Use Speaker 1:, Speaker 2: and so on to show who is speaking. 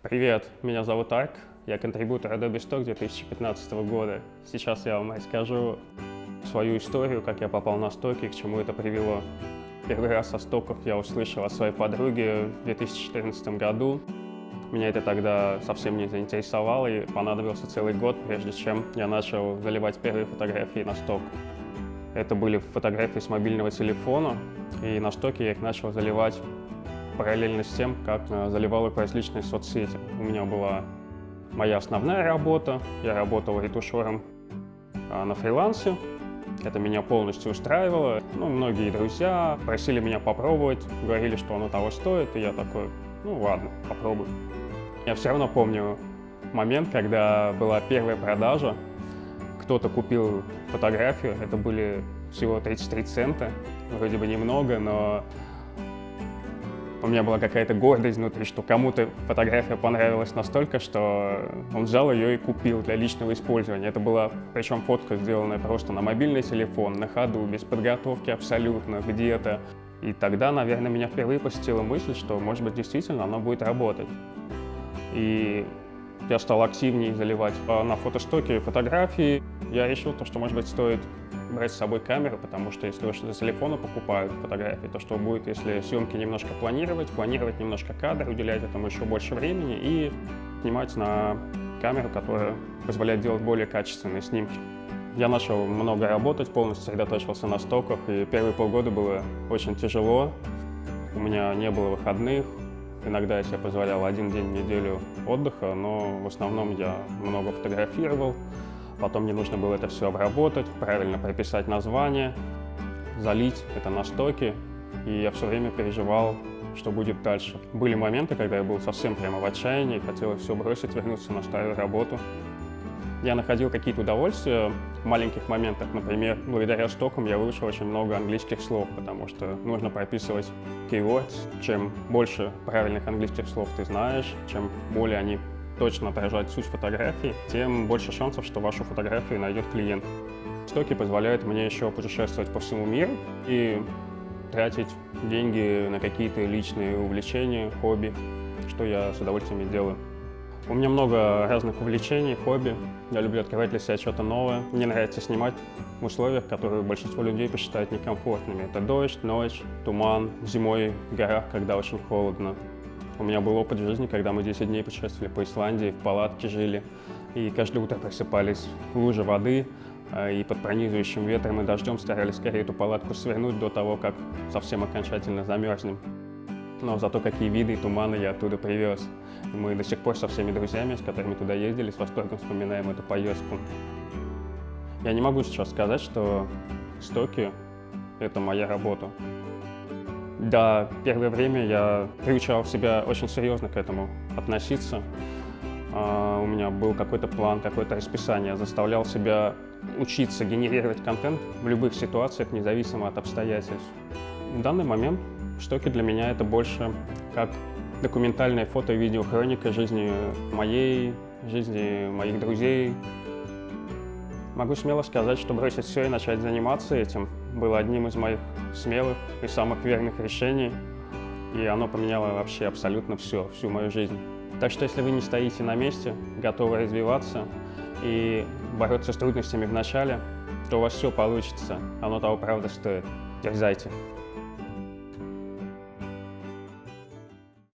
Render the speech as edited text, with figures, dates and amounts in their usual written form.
Speaker 1: Привет, меня зовут Арк, я контрибьютор Adobe Stock 2015 года. Сейчас я вам расскажу свою историю, как я попал на стоки, к чему это привело. Первый раз о стоках я услышал от своей подруги в 2014 году. Меня это тогда совсем не заинтересовало, и понадобился целый год, прежде чем я начал заливать первые фотографии на сток. Это были фотографии с мобильного телефона, и на стоке я их начал заливать параллельно с тем, как заливал их в различные соцсети. У меня была моя основная работа, я работал ретушером на фрилансе. Это меня полностью устраивало. Многие друзья просили меня попробовать, говорили, что оно того стоит, и я такой, ладно, попробуй. Я все равно помню момент, когда была первая продажа. Кто-то купил фотографию, это были всего 33 цента, вроде бы немного, но у меня была какая-то гордость внутри, что кому-то фотография понравилась настолько, что он взял ее и купил для личного использования. Это была, причем фотка, сделанная просто на мобильный телефон, на ходу, без подготовки абсолютно, где-то. И тогда, наверное, меня впервые посетила мысль, что, может быть, действительно она будет работать. И я стал активнее заливать на фотостоке фотографии. Я решил, что, может быть, стоит брать с собой камеру, потому что если уж за телефона покупают фотографии, то что будет, если съемки немножко планировать немножко кадр, уделять этому еще больше времени и снимать на камеру, которая позволяет делать более качественные снимки. Я начал много работать, полностью сосредоточился на стоках, и первые полгода было очень тяжело. У меня не было выходных, иногда я себе позволял один день в неделю отдыха, но в основном я много фотографировал. Потом мне нужно было это все обработать, правильно прописать название, залить это на стоки, и я все время переживал, что будет дальше. Были моменты, когда я был совсем прямо в отчаянии, хотелось все бросить, вернуться на старую работу. Я находил какие-то удовольствия в маленьких моментах. Например, благодаря стокам я выучил очень много английских слов, потому что нужно прописывать keywords. Чем больше правильных английских слов ты знаешь, чем более они точно отражать суть фотографии, тем больше шансов, что вашу фотографию найдет клиент. Стоки позволяют мне еще путешествовать по всему миру и тратить деньги на какие-то личные увлечения, хобби, что я с удовольствием и делаю. У меня много разных увлечений, хобби. Я люблю открывать для себя что-то новое. Мне нравится снимать в условиях, которые большинство людей посчитают некомфортными. Это дождь, ночь, туман, зимой в горах, когда очень холодно. У меня был опыт жизни, когда мы 10 дней путешествовали по Исландии, в палатке жили, и каждое утро просыпались в луже воды, и под пронизывающим ветром и дождем старались скорее эту палатку свернуть до того, как совсем окончательно замерзнем. Но зато какие виды и туманы я оттуда привез. И мы до сих пор со всеми друзьями, с которыми туда ездили, с восторгом вспоминаем эту поездку. Я не могу сейчас сказать, что стоки — это моя работа. Да, первое время я приучал себя очень серьезно к этому относиться. У меня был какой-то план, какое-то расписание. Я заставлял себя учиться генерировать контент в любых ситуациях, независимо от обстоятельств. В данный момент стоки для меня это больше как документальная фото- и видеохроника жизни моей, жизни моих друзей. Могу смело сказать, что бросить все и начать заниматься этим было одним из моих смелых и самых верных решений, и оно поменяло вообще абсолютно все, всю мою жизнь. Так что если вы не стоите на месте, готовы развиваться и бороться с трудностями в начале, то у вас все получится, оно того правда стоит. Дерзайте!